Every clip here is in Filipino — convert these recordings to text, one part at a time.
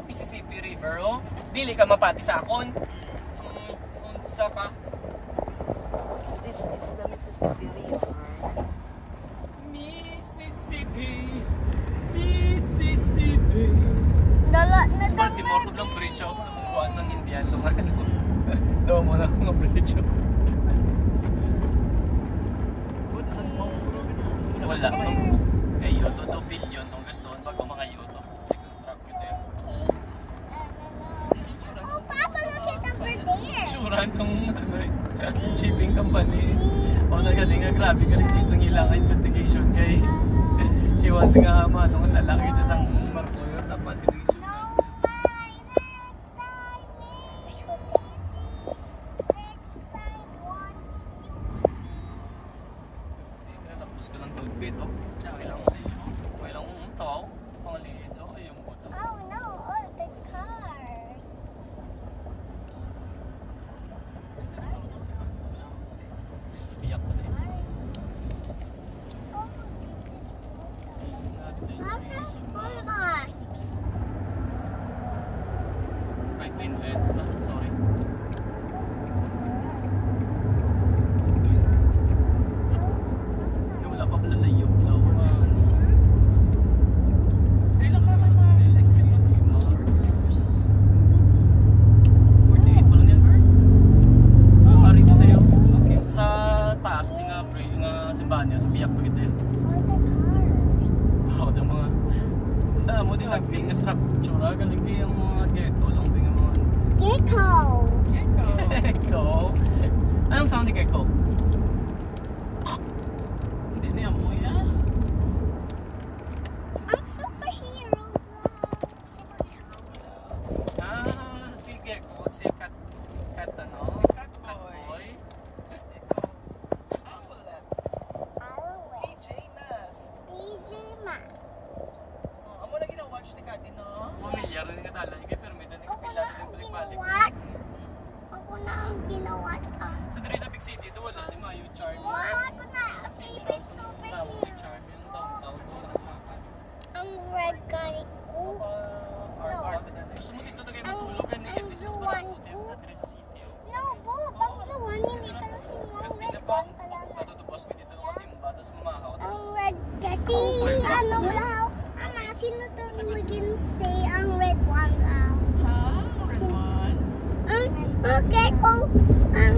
Mississippi River, oh. Dili ka mapati sa akon. Unsa ka? This is the Mississippi River. Mississippi. Mississippi. Dala na Sa Baltimore ko lang bridge ako. Kung sa Indian, daw mo na akong bridge ako. Wala. Eh, yuto to billion tong gustoon pag mga yuto. I-construct ko tayo. Oh, Papa, look at over there. Insurance ang shipping company. O nagaling nga, grabe ka rin chins ang ilangan investigation kay iwan sa nga ama nung sa laki ito sang marko yun. Tapat yung insurance. Tapos ka lang tulpit, oh. Kailangan sa iyo. Kailangan mong tao. Pangaliit, so ayaw mo ito. Oh no, all the cars. Iyak ko na yun. Right lane lens na, sorry. Kaya wala pa pala layo. Stay lang ka naman. Exit na tayo mga 48 pa lang yan, girl. Ari ko sa'yo. Okay. Sa taas, di nga simbahan niya. Sa biyak pa kita yun. Ako ng mga tanda mo din nagping structure. Galing kayo yung mga ghetto lang ping mga Gecko. Gecko. Anong sound ni Gecko? Hindi niya mo yan. I'm superhero. Si Gecko. Si Cat ano? Si Catboy. Owlet. Owlet. PJ Masks. DJ Masks. Oh, amo na gina-watch ni Kati, no? Familiar rin ka tala. Yung permit na Ako kapila na rin ang balik-balik. ginawat. Ako na ang ginawat. So dito sa big city, ito wala. Di mayo charm. Ginawa ko na ang favorite Tama superhero. yung charm. Yung downtown. Nakakakan. Ang red curry ko. Gusto mo dito tagay matulog ka na yung business blue pa one lang puti ko. na dito sa city. No, Bob. Ang blue one, hindi ka lang simang red Isa pa, one pala na. patutubos mo dito kasi simba, tapos mamahaw. Ang red kasi ano lang. Ama, sino to maging say ang red one lang? Ha? Red one? Ang gecko. Ang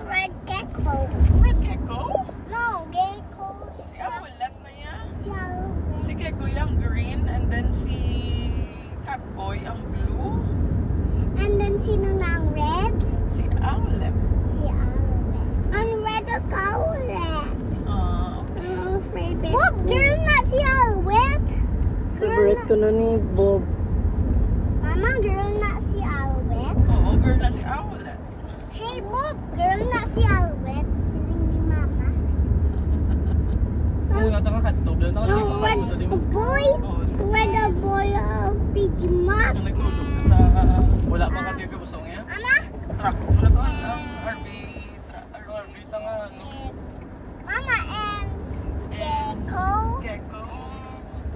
red gecko. Red Gecko? No, gecko. Si Owlet na yan. Si Albert. Si Gecko yung green and then si Catboy ang blue. And then sino na ang red? Si Owlet. Si Albert. Ang red ang Owlet. Ang favorite. Bob, girl na si Albert. Favorite ko na ni Bob. Mama, girl na si Albert. Oo, girl na si Owlet. Hey, Bob, girl na si Albert. Siling ni Mama. Kung wala ka katog, wala ka 6 Ang red pa. boy. Red a boy of pijama. Kung nagtulog ka sa... Wala pa ka tiyo kabusong yan? Mama? Truck. Wala to ang RV. RV tanga. Mama and gecko. Gecko.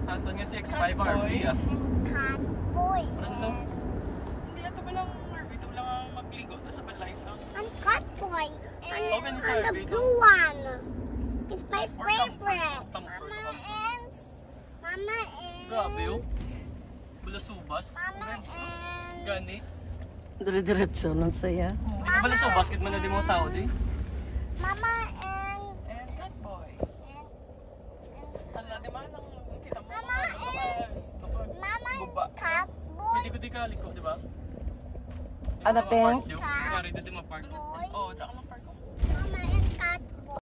Tanto niya 6'5 RV ah. Cat boy. Ranso? Hindi ito ba lang RV? Ito lang ang magligo na sa balay sa... Ang cat boy. Okay, ni And Sir the Vito. blue one. It's my Or favorite. comfort. Mama and Grabe oh. Balasubas. Mama and Gani. Dire-diretso lang saya. Hindi ka balasubas, kit man na di mo tao di. Mama and And Catboy. Hala, di man ang kita mo. Mama Mama Buba. and cat boy. Pwede ko di kaliko, di ba? Ano, Peng? Kari dito di ma-park. Boy. Oo, daka lang park ko. Mama